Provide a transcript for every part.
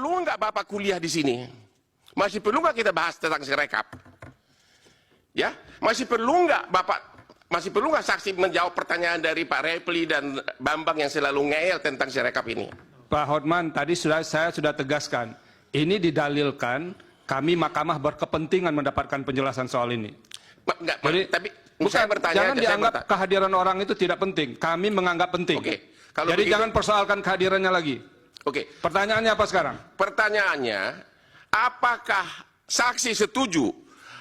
perlu nggak Bapak kuliah di sini? Masih perlu nggak kita bahas tentang Sirekap? Ya, masih perlu nggak saksi menjawab pertanyaan dari Pak Repli dan Bambang yang selalu ngeyel tentang Sirekap ini? Pak Hotman, tadi saya sudah tegaskan, ini didalilkan kami mahkamah berkepentingan mendapatkan penjelasan soal ini. Enggak, Jadi, tapi saya bertanya, jangan dianggap kehadiran orang itu tidak penting. Kami menganggap penting. Oke, kalau jadi begitu, jangan persoalkan kehadirannya lagi. Oke. Pertanyaannya apa sekarang? Pertanyaannya, apakah saksi setuju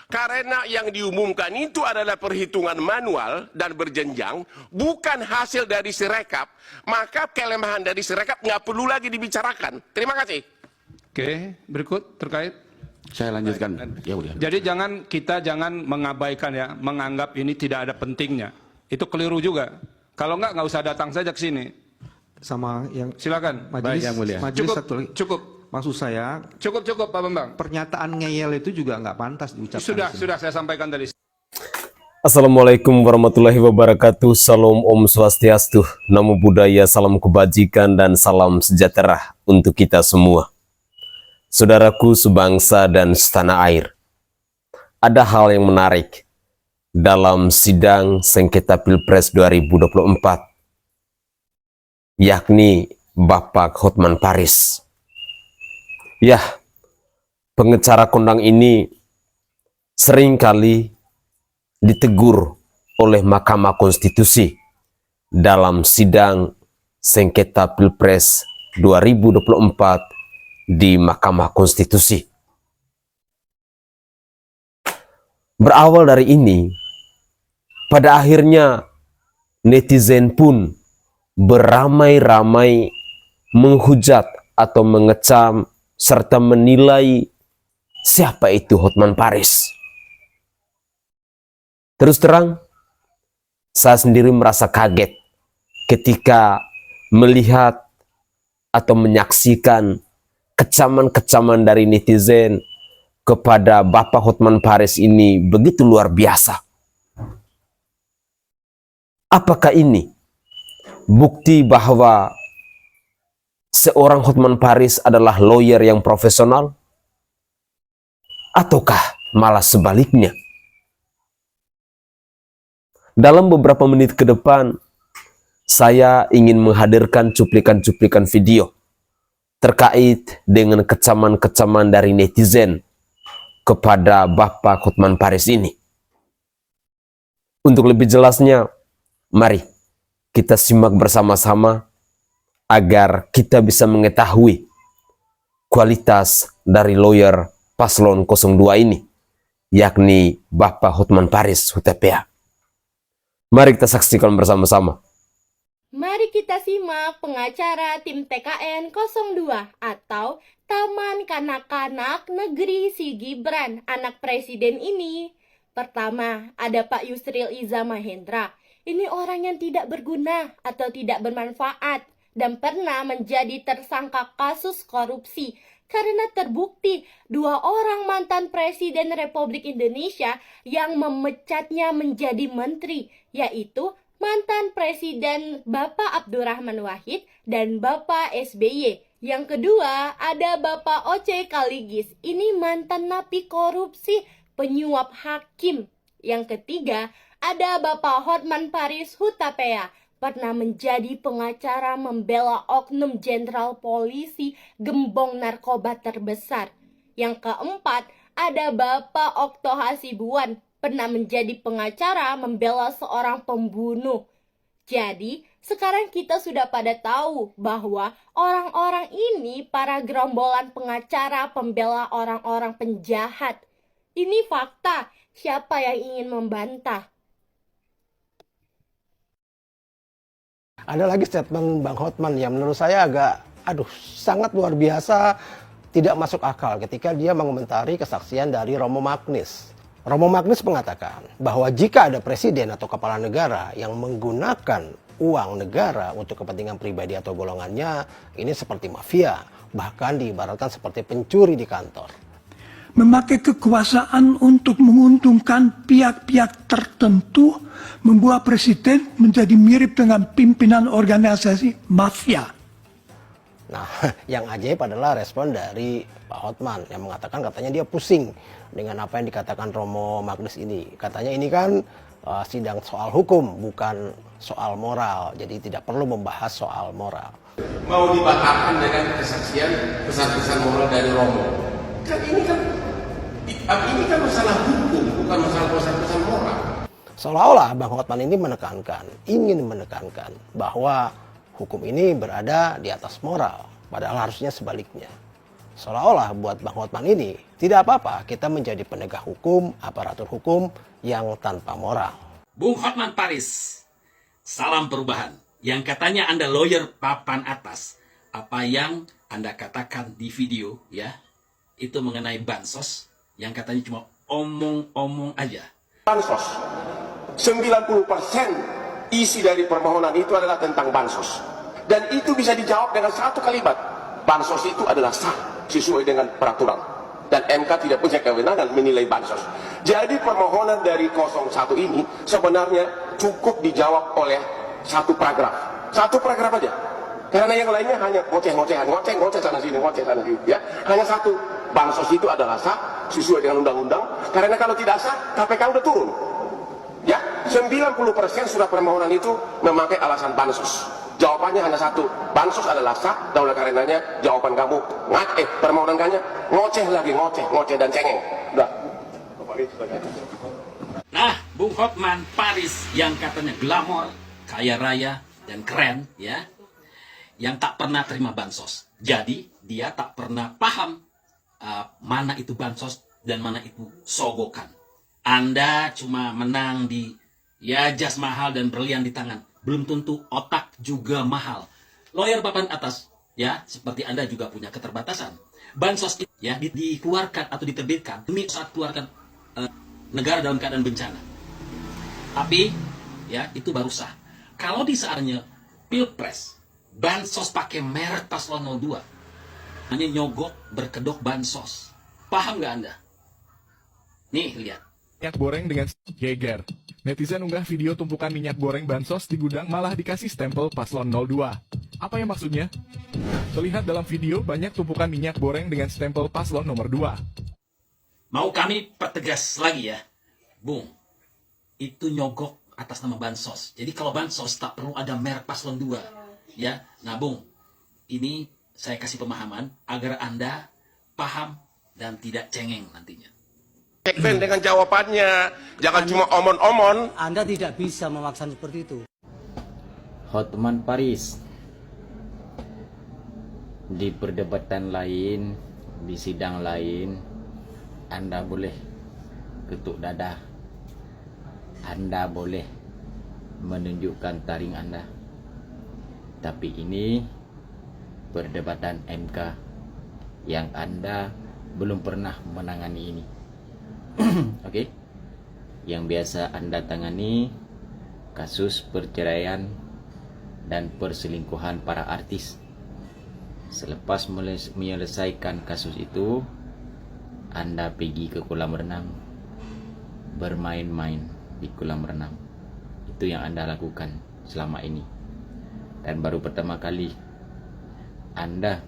karena yang diumumkan itu adalah perhitungan manual dan berjenjang, bukan hasil dari Sirekap, maka kelemahan dari Sirekap nggak perlu lagi dibicarakan. Terima kasih. Oke, berikut terkait. Saya lanjutkan. Ya udah. Jadi kita jangan mengabaikan ya, menganggap ini tidak ada pentingnya. Itu keliru juga. Kalau nggak usah datang saja ke sini. Sama yang Silakan. majelis, Baik, Yang Mulia. majelis Cukup, satu lagi. cukup. Maksud saya Cukup Pak Bambang. pernyataan ngeyel itu juga nggak pantas diucapkan. Sudah saya sampaikan tadi. Assalamualaikum warahmatullahi wabarakatuh. Salam Om Swastiastu, Namo Buddhaya, salam kebajikan dan salam sejahtera untuk kita semua. Saudaraku sebangsa dan setanah air, ada hal yang menarik dalam sidang sengketa Pilpres 2024, yakni Bapak Hotman Paris. Ya, pengecara kondang ini seringkali ditegur oleh Mahkamah Konstitusi dalam sidang sengketa Pilpres 2024 di Mahkamah Konstitusi. Berawal dari ini, pada akhirnya netizen pun beramai-ramai menghujat atau mengecam serta menilai siapa itu Hotman Paris. Terus terang, saya sendiri merasa kaget ketika melihat atau menyaksikan kecaman-kecaman dari netizen kepada Bapak Hotman Paris ini begitu luar biasa. Apakah ini bukti bahwa seorang Hotman Paris adalah lawyer yang profesional? Ataukah malah sebaliknya? Dalam beberapa menit ke depan, saya ingin menghadirkan cuplikan-cuplikan video terkait dengan kecaman-kecaman dari netizen kepada Bapak Hotman Paris ini. Untuk lebih jelasnya, mari kita simak bersama-sama agar kita bisa mengetahui kualitas dari lawyer paslon 02 ini, yakni Bapak Hotman Paris Hutapea. Mari kita saksikan bersama-sama. Mari kita simak pengacara tim TKN 02 atau Taman Kanak-Kanak Negeri Si Gibran, anak presiden ini. Pertama, ada Pak Yusril Iza Mahendra. Ini orang yang tidak berguna atau tidak bermanfaat dan pernah menjadi tersangka kasus korupsi karena terbukti 2 orang mantan Presiden Republik Indonesia yang memecatnya menjadi menteri, yaitu mantan Presiden Bapak Abdurrahman Wahid dan Bapak SBY. Yang kedua, ada Bapak Oce Kaligis. Ini mantan napi korupsi, penyuap hakim. Yang ketiga, ada Bapak Hotman Paris Hutapea, pernah menjadi pengacara membela oknum jenderal polisi gembong narkoba terbesar. Yang keempat, ada Bapak Okto Hasibuan, pernah menjadi pengacara membela seorang pembunuh. Jadi, sekarang kita sudah pada tahu bahwa orang-orang ini para gerombolan pengacara pembela orang-orang penjahat. Ini fakta, siapa yang ingin membantah? Ada lagi statement Bang Hotman yang menurut saya agak, sangat luar biasa, tidak masuk akal ketika dia mengomentari kesaksian dari Romo Magnis. Romo Magnis mengatakan bahwa jika ada presiden atau kepala negara yang menggunakan uang negara untuk kepentingan pribadi atau golongannya, ini seperti mafia, bahkan diibaratkan seperti pencuri di kantor. Memakai kekuasaan untuk menguntungkan pihak-pihak tertentu membuat presiden menjadi mirip dengan pimpinan organisasi mafia. Nah, yang ajaib adalah respon dari Pak Hotman yang mengatakan katanya dia pusing dengan apa yang dikatakan Romo Magnis ini. Katanya ini kan sidang soal hukum, bukan soal moral. Jadi tidak perlu membahas soal moral. Mau dibatalkan dengan kesaksian pesan-pesan moral dari Romo. Kan ini kan masalah hukum, bukan masalah pesan-pesan moral. Seolah-olah Bang Hotman ini ingin menekankan bahwa hukum ini berada di atas moral, padahal harusnya sebaliknya. Seolah-olah buat Bang Hotman ini tidak apa-apa kita menjadi penegak hukum, aparatur hukum yang tanpa moral. Bung Hotman Paris, salam perubahan. Yang katanya Anda lawyer papan atas, apa yang Anda katakan di video ya, itu mengenai bansos yang katanya cuma omong-omong aja. Bansos, 90% isi dari permohonan itu adalah tentang bansos. Dan itu bisa dijawab dengan satu kalimat. Bansos itu adalah sah sesuai dengan peraturan. Dan MK tidak punya kewenangan menilai bansos. Jadi permohonan dari 01 ini sebenarnya cukup dijawab oleh satu paragraf. Satu paragraf aja. Karena yang lainnya hanya ngoceh-ngocehan, ngoceh sana sini, ngoceh sana sini. Ya. Hanya satu, bansos itu adalah sah sesuai dengan undang-undang. Karena kalau tidak sah, KPK udah turun. Ya, 90% surat permohonan itu memakai alasan bansos. Jawabannya hanya satu, bansos adalah sah, dan oleh karenanya jawaban kamu permohonan kamu ngoceh lagi, ngoceh dan cengeng. Udah. Nah, Bung Hotman Paris yang katanya glamor, kaya raya dan keren ya, yang tak pernah terima bansos. Jadi dia tak pernah paham mana itu bansos dan mana itu sogokan. Anda cuma menang di ya jas mahal dan berlian di tangan. Belum tentu otak juga mahal. Lawyer papan atas, ya, seperti Anda juga punya keterbatasan. Bansos ya dikeluarkan atau diterbitkan demi saat keluarkan negara dalam keadaan bencana. Tapi ya itu baru sah. Kalau di saatnya Pilpres, bansos pakai merek paslon 02. Hanya nyogok berkedok bansos. Paham nggak Anda? Nih, lihat. Minyak goreng dengan geger. Netizen unggah video tumpukan minyak goreng bansos di gudang malah dikasih stempel paslon 02. Apa yang maksudnya? Terlihat dalam video banyak tumpukan minyak goreng dengan stempel paslon nomor 2. Mau kami pertegas lagi ya, Bung. Itu nyogok atas nama bansos. Jadi kalau bansos tak perlu ada merek paslon 2. Ya, nah Bung, ini saya kasih pemahaman agar Anda paham dan tidak cengeng nantinya. Cekben dengan jawabannya, jangan cuma omon-omon. Anda tidak bisa memaksa seperti itu. Hotman Paris, di perdebatan lain, di sidang lain, Anda boleh ketuk dada, Anda boleh menunjukkan taring Anda. Tapi ini perdebatan MK yang Anda belum pernah menangani ini. Oke. Yang biasa Anda tangani kasus perceraian dan perselingkuhan para artis. Selepas menyelesaikan kasus itu, Anda pergi ke kolam renang, bermain-main di kolam renang. Itu yang Anda lakukan selama ini. Dan baru pertama kali Anda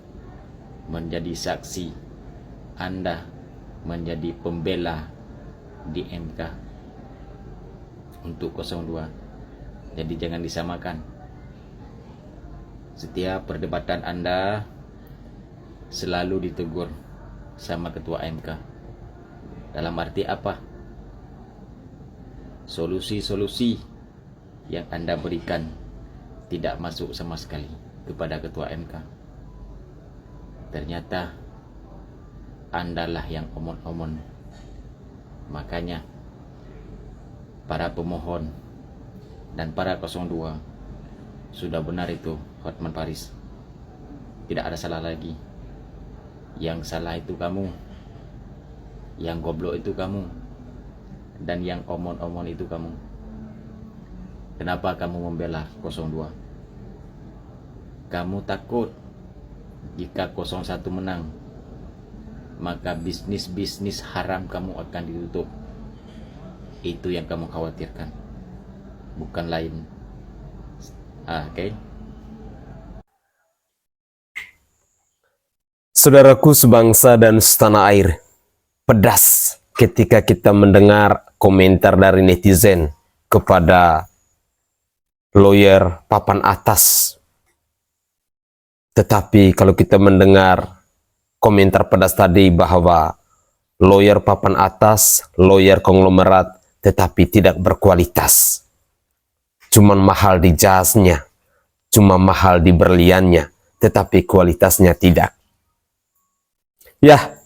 menjadi saksi, Anda menjadi pembela di MK untuk 02. Jadi jangan disamakan. Setiap perdebatan Anda selalu ditegur sama ketua MK. Dalam arti apa? Solusi-solusi yang Anda berikan tidak masuk sama sekali kepada ketua MK. Ternyata Andalah yang omon-omon. Makanya para pemohon dan para 02 sudah benar itu Hotman Paris. Tidak ada salah lagi. Yang salah itu kamu, yang goblok itu kamu, dan yang omon-omon itu kamu. Kenapa kamu membela 02? Kamu takut jika 01 menang, maka bisnis-bisnis haram kamu akan ditutup. Itu yang kamu khawatirkan, bukan lain. Oke. Saudaraku sebangsa dan setanah air, pedas ketika kita mendengar komentar dari netizen kepada lawyer papan atas. Tetapi kalau kita mendengar komentar pedas tadi bahwa lawyer papan atas, lawyer konglomerat, tetapi tidak berkualitas. Cuman mahal di jasnya, cuma mahal di berliannya, tetapi kualitasnya tidak. Ya,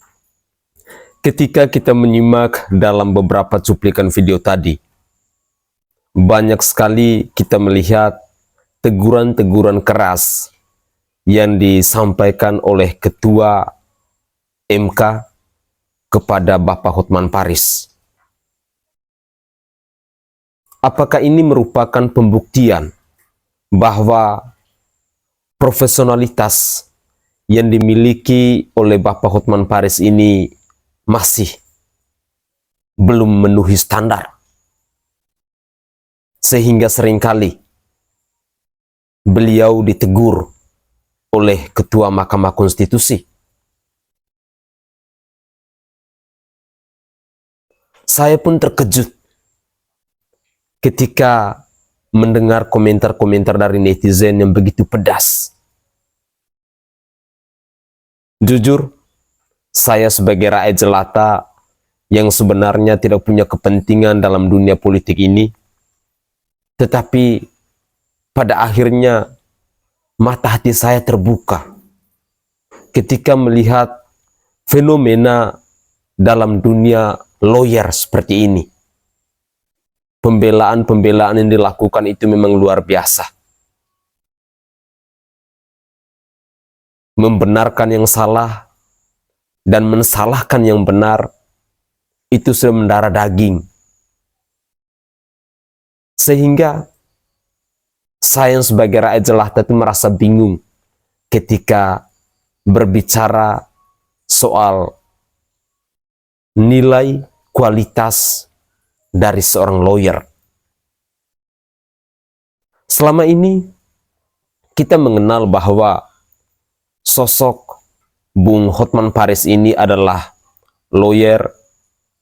ketika kita menyimak dalam beberapa cuplikan video tadi, banyak sekali kita melihat teguran-teguran keras yang disampaikan oleh Ketua MK kepada Bapak Hotman Paris. Apakah ini merupakan pembuktian bahwa profesionalitas yang dimiliki oleh Bapak Hotman Paris ini masih belum memenuhi standar? Sehingga seringkali beliau ditegur oleh Ketua Mahkamah Konstitusi. Saya pun terkejut ketika mendengar komentar-komentar dari netizen yang begitu pedas. Jujur, saya sebagai rakyat jelata yang sebenarnya tidak punya kepentingan dalam dunia politik ini, tetapi pada akhirnya mata hati saya terbuka ketika melihat fenomena dalam dunia lawyer seperti ini. Pembelaan-pembelaan yang dilakukan itu memang luar biasa. Membenarkan yang salah dan mensalahkan yang benar itu sudah mendarah daging. Sehingga saya sebagai rakyat jelata itu merasa bingung ketika berbicara soal nilai kualitas dari seorang lawyer. Selama ini kita mengenal bahwa sosok Bung Hotman Paris ini adalah lawyer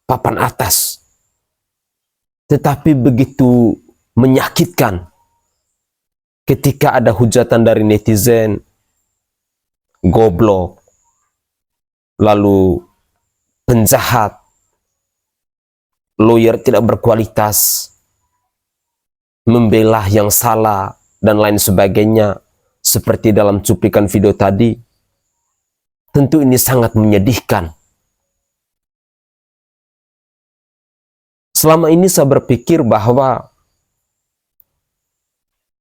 papan atas. Tetapi begitu menyakitkan ketika ada hujatan dari netizen, goblok, lalu penjahat, lawyer tidak berkualitas, membela yang salah, dan lain sebagainya. Seperti dalam cuplikan video tadi, tentu ini sangat menyedihkan. Selama ini saya berpikir bahwa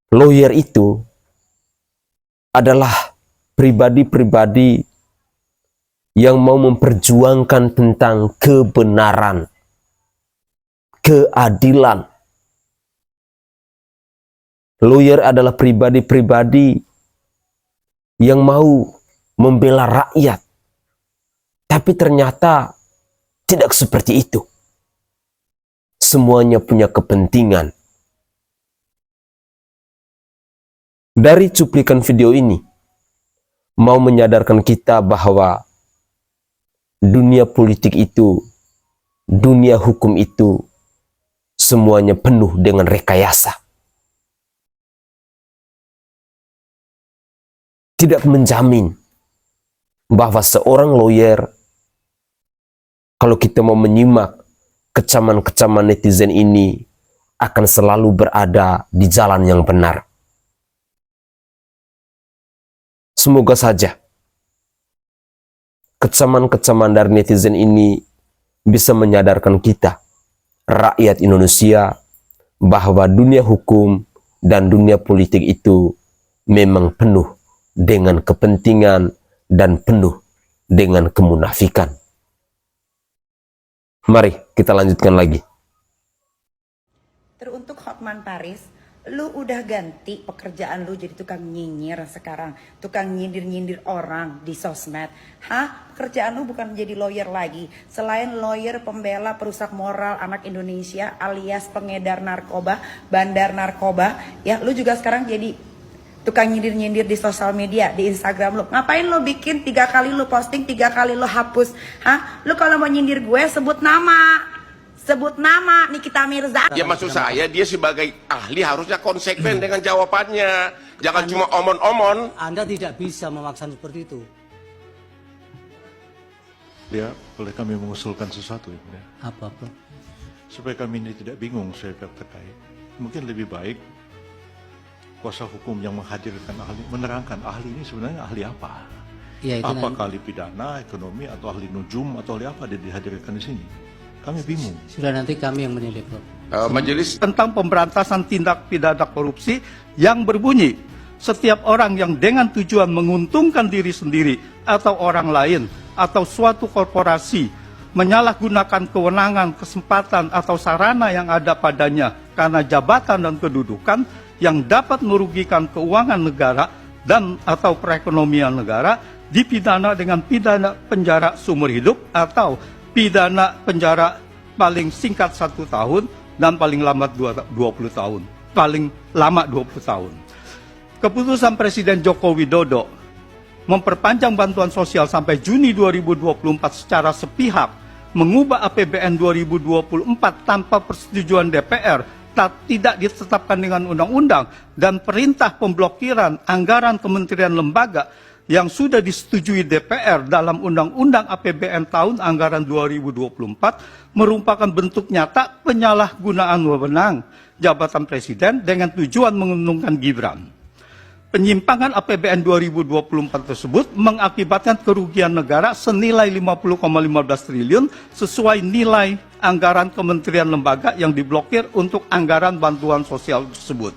lawyer itu adalah pribadi-pribadi yang mau memperjuangkan tentang kebenaran, keadilan. Lawyer adalah pribadi-pribadi yang mau membela rakyat. Tapi ternyata tidak seperti itu. Semuanya punya kepentingan. Dari cuplikan video ini, mau menyadarkan kita bahwa dunia politik itu, dunia hukum itu, semuanya penuh dengan rekayasa. Tidak menjamin bahwa seorang lawyer, kalau kita mau menyimak kecaman-kecaman netizen ini, akan selalu berada di jalan yang benar. Semoga saja kecaman-kecaman dari netizen ini bisa menyadarkan kita, rakyat Indonesia, bahwa dunia hukum dan dunia politik itu memang penuh dengan kepentingan dan penuh dengan kemunafikan. Mari kita lanjutkan lagi. Teruntuk Hotman Paris, lu udah ganti pekerjaan lu jadi tukang nyinyir sekarang, tukang nyindir-nyindir orang di sosmed. Hah? Pekerjaan lu bukan menjadi lawyer lagi. Selain lawyer pembela perusak moral anak Indonesia alias pengedar narkoba, bandar narkoba, ya lu juga sekarang jadi tukang nyindir-nyindir di sosial media, di Instagram lu. Ngapain lu bikin 3 kali lu posting, 3 kali lu hapus? Hah? Lu kalau mau nyindir gue sebut nama. Sebut nama Nikita Mirza. Ya maksud saya dia sebagai ahli harusnya konsekuen dengan jawabannya. Jangan cuma omon-omon. Anda tidak bisa memaksa seperti itu. Ya, boleh kami mengusulkan sesuatu ya, Mulia? Apa, Bro? Supaya kami ini tidak bingung saya terkait. Mungkin lebih baik kuasa hukum yang menghadirkan ahli, menerangkan ahli ini sebenarnya ahli apa? Ya, itu Apakah ahli pidana, ekonomi, atau ahli nujum, atau ahli apa dia dihadirkan di sini? Kami bingung. Sudah nanti kami yang menilai, Bro. Majelis Tentang pemberantasan tindak pidana korupsi yang berbunyi, setiap orang yang dengan tujuan menguntungkan diri sendiri atau orang lain atau suatu korporasi menyalahgunakan kewenangan, kesempatan atau sarana yang ada padanya karena jabatan dan kedudukan yang dapat merugikan keuangan negara dan atau perekonomian negara dipidana dengan pidana penjara seumur hidup atau pidana penjara paling singkat 1 tahun dan paling lambat 20 tahun. Paling lama 20 tahun. Keputusan Presiden Joko Widodo memperpanjang bantuan sosial sampai Juni 2024 secara sepihak, mengubah APBN 2024 tanpa persetujuan DPR, tidak ditetapkan dengan undang-undang, dan perintah pemblokiran anggaran kementerian lembaga yang sudah disetujui DPR dalam Undang-Undang APBN tahun anggaran 2024 merupakan bentuk nyata penyalahgunaan wewenang jabatan presiden dengan tujuan menguntungkan Gibran. Penyimpangan APBN 2024 tersebut mengakibatkan kerugian negara senilai 50,15 triliun sesuai nilai anggaran kementerian lembaga yang diblokir untuk anggaran bantuan sosial tersebut.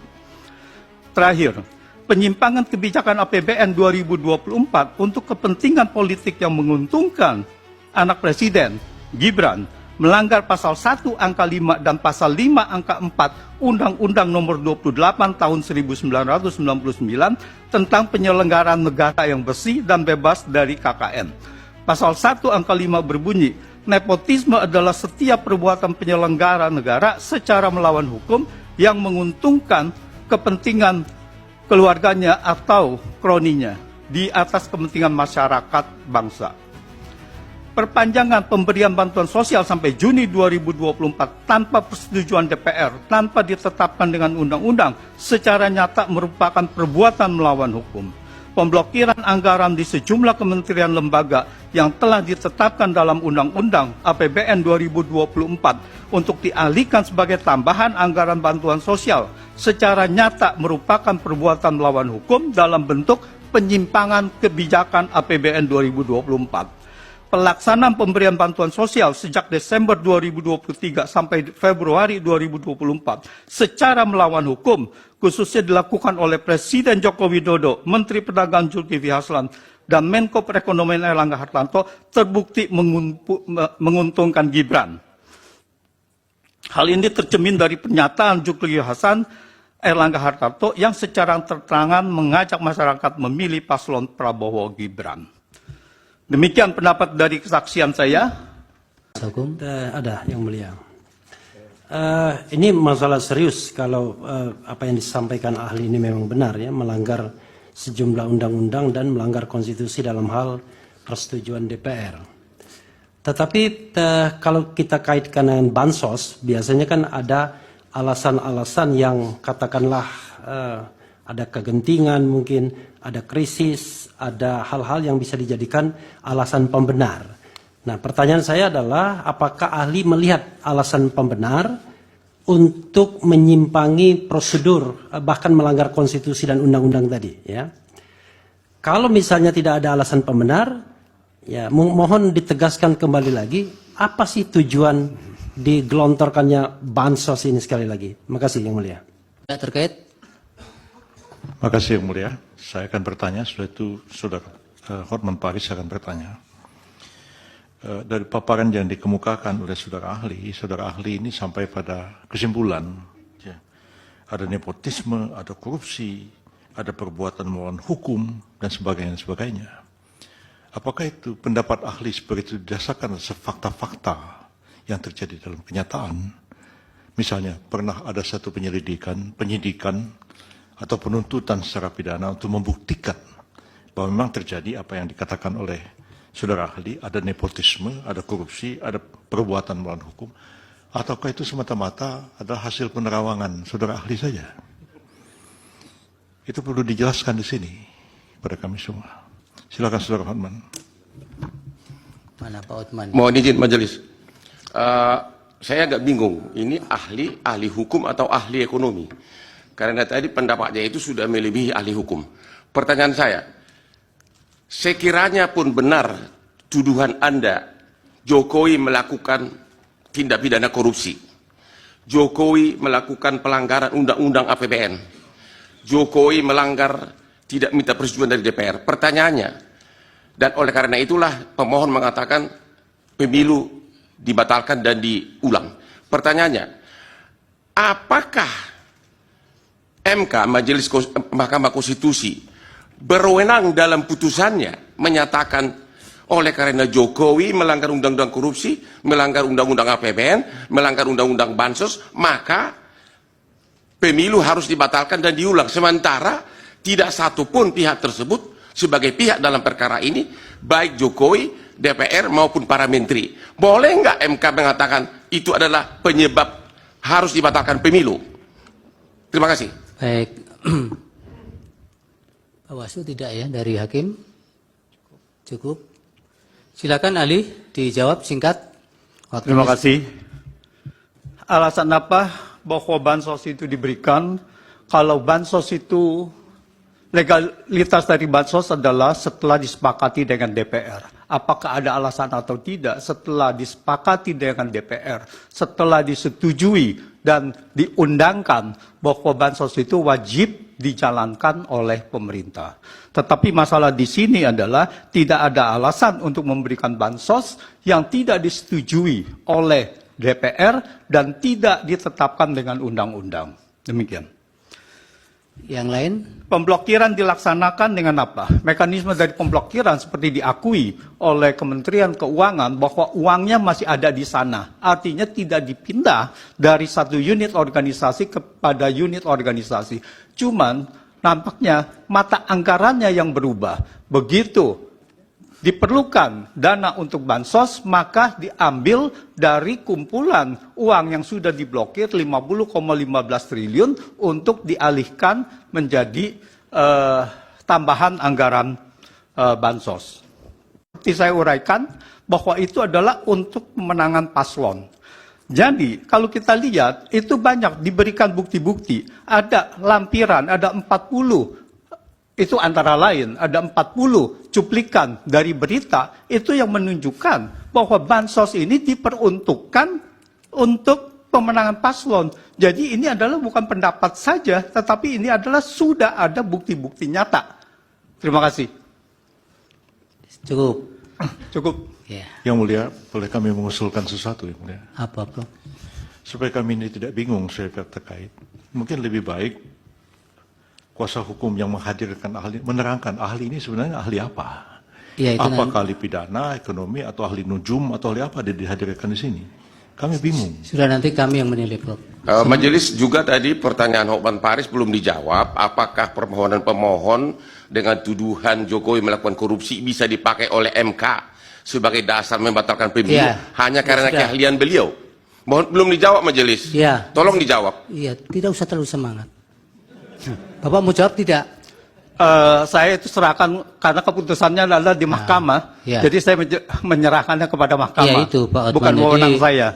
Terakhir, penyimpangan kebijakan APBN 2024 untuk kepentingan politik yang menguntungkan anak presiden, Gibran, melanggar pasal 1 angka 5 dan pasal 5 angka 4 Undang-Undang nomor 28 tahun 1999 tentang penyelenggaraan negara yang bersih dan bebas dari KKN. Pasal 1 angka 5 berbunyi, nepotisme adalah setiap perbuatan penyelenggara negara secara melawan hukum yang menguntungkan kepentingan keluarganya atau kroninya di atas kepentingan masyarakat bangsa. Perpanjangan pemberian bantuan sosial sampai Juni 2024 tanpa persetujuan DPR, tanpa ditetapkan dengan undang-undang, secara nyata merupakan perbuatan melawan hukum. Pemblokiran anggaran di sejumlah kementerian lembaga yang telah ditetapkan dalam Undang-Undang APBN 2024 untuk dialihkan sebagai tambahan anggaran bantuan sosial secara nyata merupakan perbuatan melawan hukum dalam bentuk penyimpangan kebijakan APBN 2024. Pelaksanaan pemberian bantuan sosial sejak Desember 2023 sampai Februari 2024 secara melawan hukum, khususnya dilakukan oleh Presiden Joko Widodo, Menteri Perdagangan Zulkifli Hasan, dan Menko Perekonomian Erlangga Hartarto, terbukti menguntungkan Gibran. Hal ini tercermin dari pernyataan Zulkifli Hasan, Erlangga Hartarto yang secara terang-terangan mengajak masyarakat memilih paslon Prabowo Gibran. Demikian pendapat dari kesaksian saya. Hukum ada yang mulia. Ini masalah serius kalau apa yang disampaikan ahli ini memang benar ya, melanggar sejumlah undang-undang dan melanggar konstitusi dalam hal persetujuan DPR. Tetapi kalau kita kaitkan dengan bansos, biasanya kan ada alasan-alasan yang katakanlah ada kegentingan mungkin, ada krisis, ada hal-hal yang bisa dijadikan alasan pembenar. Nah, pertanyaan saya adalah apakah ahli melihat alasan pembenar untuk menyimpangi prosedur, bahkan melanggar konstitusi dan undang-undang tadi, ya? Kalau misalnya tidak ada alasan pembenar, ya mohon ditegaskan kembali lagi, apa sih tujuan digelontorkannya bansos ini sekali lagi? Terima kasih Yang Mulia. Terkait. Makasih Yang Mulia. Saya akan bertanya, setelah itu Saudara Hotman Paris akan bertanya. Dari paparan yang dikemukakan oleh saudara ahli ini sampai pada kesimpulan, ya, ada nepotisme, ada korupsi, ada perbuatan melawan hukum, dan sebagainya. Apakah itu pendapat ahli seperti itu didasarkan atas fakta-fakta yang terjadi dalam kenyataan? Misalnya, pernah ada satu penyidikan atau penuntutan secara pidana untuk membuktikan bahwa memang terjadi apa yang dikatakan oleh saudara ahli, ada nepotisme, ada korupsi, ada perbuatan melawan hukum, ataukah itu semata-mata adalah hasil penerawangan saudara ahli saja? Itu perlu dijelaskan di sini pada kami semua. Silakan saudara Hotman. Mana Pak Hotman? Mohon izin majelis. Saya agak bingung, ini ahli hukum atau ahli ekonomi? Karena tadi pendapatnya itu sudah melebihi ahli hukum. Pertanyaan saya, sekiranya pun benar tuduhan Anda, Jokowi melakukan tindak pidana korupsi, Jokowi melakukan pelanggaran undang-undang APBN, Jokowi melanggar tidak minta persetujuan dari DPR. Pertanyaannya, dan oleh karena itulah pemohon mengatakan pemilu dibatalkan dan diulang. Pertanyaannya, apakah MK, Mahkamah Konstitusi, berwenang dalam putusannya menyatakan oleh karena Jokowi melanggar undang-undang korupsi, melanggar undang-undang APBN, melanggar undang-undang Bansos, maka pemilu harus dibatalkan dan diulang. Sementara tidak satupun pihak tersebut sebagai pihak dalam perkara ini, baik Jokowi, DPR maupun para menteri. Boleh nggak MK mengatakan itu adalah penyebab harus dibatalkan pemilu? Terima kasih. Baik. Bawaslu tidak ya dari hakim? Cukup. Silakan ahli dijawab singkat. Terima kasih. Alasan apa bahwa bansos itu diberikan? Kalau bansos itu, legalitas dari bansos adalah setelah disepakati dengan DPR. Apakah ada alasan atau tidak setelah disepakati dengan DPR, setelah disetujui dan diundangkan bahwa bansos itu wajib dijalankan oleh pemerintah. Tetapi masalah di sini adalah tidak ada alasan untuk memberikan bansos yang tidak disetujui oleh DPR dan tidak ditetapkan dengan undang-undang. Demikian. Yang lain? Pemblokiran dilaksanakan dengan apa? Mekanisme dari pemblokiran seperti diakui oleh Kementerian Keuangan bahwa uangnya masih ada di sana. Artinya tidak dipindah dari satu unit organisasi kepada unit organisasi. Cuman nampaknya mata anggarannya yang berubah. Begitu diperlukan dana untuk bansos, maka diambil dari kumpulan uang yang sudah diblokir 50,15 triliun untuk dialihkan menjadi tambahan anggaran bansos. Seperti saya uraikan bahwa itu adalah untuk pemenangan paslon. Jadi kalau kita lihat itu banyak diberikan bukti-bukti, ada lampiran, ada 40. Itu antara lain, ada 40 cuplikan dari berita, itu yang menunjukkan bahwa bansos ini diperuntukkan untuk pemenangan paslon. Jadi ini adalah bukan pendapat saja, tetapi ini adalah sudah ada bukti-bukti nyata. Terima kasih. Cukup. Cukup. Ya. Yang mulia, boleh kami mengusulkan sesuatu, yang mulia? Apa, Bro? Supaya kami ini tidak bingung saya terkait. Mungkin lebih baik kuasa hukum yang menghadirkan ahli, menerangkan ahli ini sebenarnya ahli apa? Ya, itu apakah ahli pidana, ekonomi, atau ahli nujum, atau ahli apa dihadirkan di sini? Kami bingung. Sudah nanti kami yang menilai, Prof. Majelis juga tadi pertanyaan Hotman Paris belum dijawab. Apakah permohonan pemohon dengan tuduhan Jokowi melakukan korupsi bisa dipakai oleh MK sebagai dasar membatalkan pemilu hanya karena keahlian beliau? Belum dijawab majelis. Ya. Tolong dijawab. Iya, tidak usah terlalu semangat. Bapak mau jawab tidak? Saya itu serahkan karena keputusannya adalah di mahkamah, jadi saya menyerahkannya kepada mahkamah. Ya, itu, Pak Hotman. Bukan wewenang saya.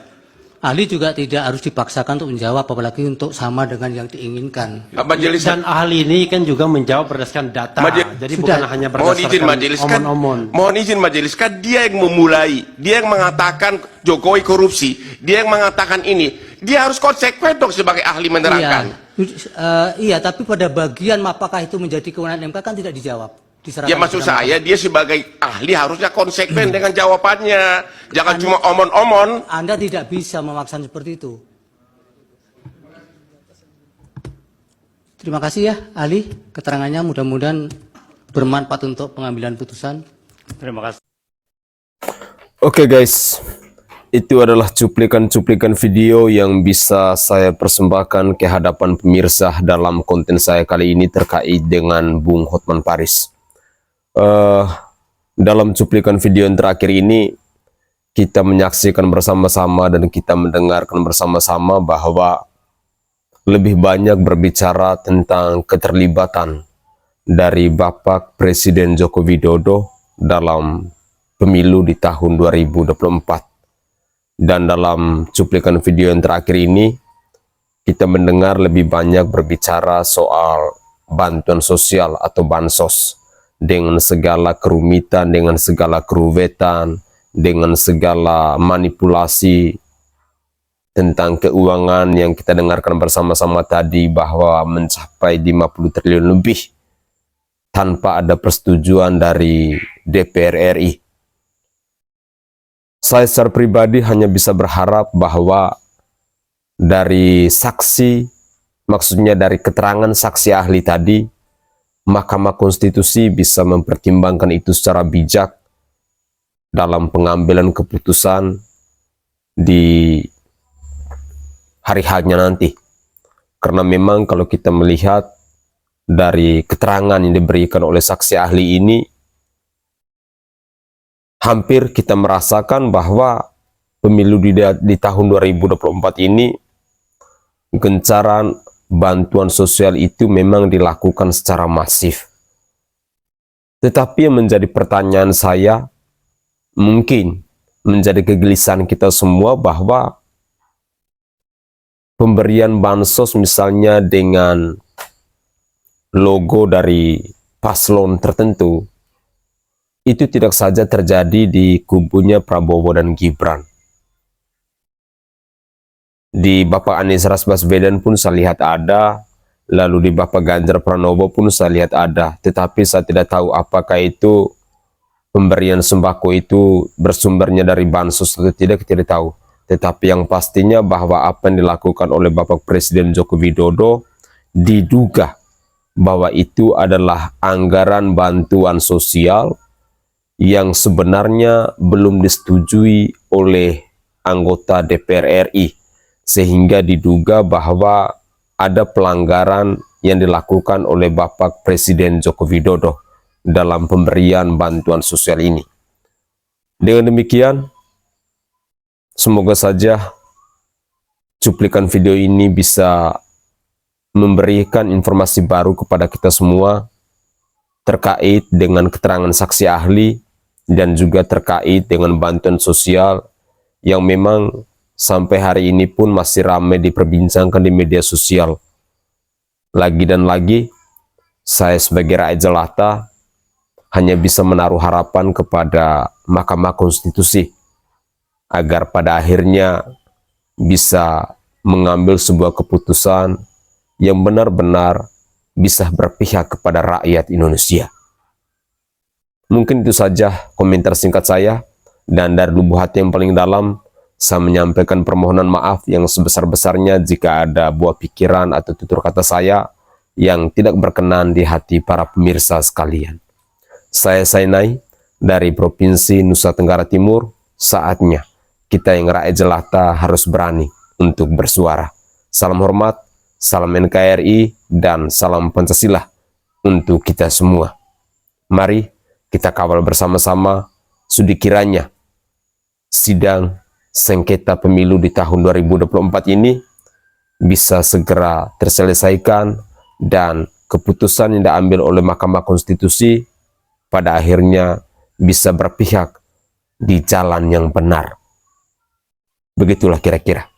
Ahli juga tidak harus dipaksakan untuk menjawab, apalagi untuk sama dengan yang diinginkan. Dan ahli ini kan juga menjawab berdasarkan data, jadi bukan hanya berdasarkan omon-omon. Mohon izin majelis, kan dia yang memulai, dia yang mengatakan Jokowi korupsi, dia yang mengatakan ini, dia harus konsekuen dong sebagai ahli menerangkan. Iya, tapi pada bagian apakah itu menjadi kewenangan MK kan tidak dijawab. Ya maksud saya dia sebagai ahli harusnya konsekuen dengan jawabannya. Jangan cuma omon-omon. Anda tidak bisa memaksa seperti itu. Terima kasih ya ahli, keterangannya mudah-mudahan bermanfaat untuk pengambilan putusan. Terima kasih. Oke guys, Itu adalah cuplikan-cuplikan video yang bisa saya persembahkan ke hadapan pemirsa dalam konten saya kali ini terkait dengan Bung Hotman Paris. Dalam cuplikan video yang terakhir ini, kita menyaksikan bersama-sama dan kita mendengarkan bersama-sama bahwa lebih banyak berbicara tentang keterlibatan dari Bapak Presiden Joko Widodo dalam pemilu di tahun 2024. Dan dalam cuplikan video yang terakhir ini, kita mendengar lebih banyak berbicara soal bantuan sosial atau bansos, dengan segala kerumitan, dengan segala keruwetan, dengan segala manipulasi tentang keuangan yang kita dengarkan bersama-sama tadi, bahwa mencapai 50 triliun lebih tanpa ada persetujuan dari DPR RI. Saya secara pribadi hanya bisa berharap bahwa dari saksi, maksudnya dari keterangan saksi ahli tadi, Mahkamah Konstitusi bisa mempertimbangkan itu secara bijak dalam pengambilan keputusan di hari H-nya nanti. Karena memang kalau kita melihat dari keterangan yang diberikan oleh saksi ahli ini, hampir kita merasakan bahwa pemilu di tahun 2024 ini, gencaran bantuan sosial itu memang dilakukan secara masif. Tetapi yang menjadi pertanyaan saya, mungkin menjadi kegelisahan kita semua, bahwa pemberian bansos misalnya dengan logo dari paslon tertentu, itu tidak saja terjadi di kubunya Prabowo dan Gibran. Di Bapak Anies Baswedan pun saya lihat ada, lalu di Bapak Ganjar Pranowo pun saya lihat ada. Tetapi saya tidak tahu apakah itu pemberian sembako itu bersumbernya dari bansos atau tidak, kita tidak tahu. Tetapi yang pastinya bahwa apa yang dilakukan oleh Bapak Presiden Joko Widodo diduga bahwa itu adalah anggaran bantuan sosial yang sebenarnya belum disetujui oleh anggota DPR RI, sehingga diduga bahwa ada pelanggaran yang dilakukan oleh Bapak Presiden Joko Widodo dalam pemberian bantuan sosial ini. Dengan demikian, semoga saja cuplikan video ini bisa memberikan informasi baru kepada kita semua terkait dengan keterangan saksi ahli dan juga terkait dengan bantuan sosial yang memang sampai hari ini pun masih ramai diperbincangkan di media sosial. Lagi dan lagi, saya sebagai rakyat jelata hanya bisa menaruh harapan kepada Mahkamah Konstitusi agar pada akhirnya bisa mengambil sebuah keputusan yang benar-benar bisa berpihak kepada rakyat Indonesia. Mungkin itu saja komentar singkat saya, dan dari lubuk hati yang paling dalam, saya menyampaikan permohonan maaf yang sebesar-besarnya jika ada buah pikiran atau tutur kata saya yang tidak berkenan di hati para pemirsa sekalian. Saya Sainai dari Provinsi Nusa Tenggara Timur. Saatnya kita yang rakyat jelata harus berani untuk bersuara. Salam hormat, salam NKRI, dan salam Pancasila untuk kita semua. Mari kita kawal bersama-sama sudi kiranya sidang sengketa pemilu di tahun 2024 ini bisa segera terselesaikan dan keputusan yang diambil oleh Mahkamah Konstitusi pada akhirnya bisa berpihak di jalan yang benar. Begitulah kira-kira.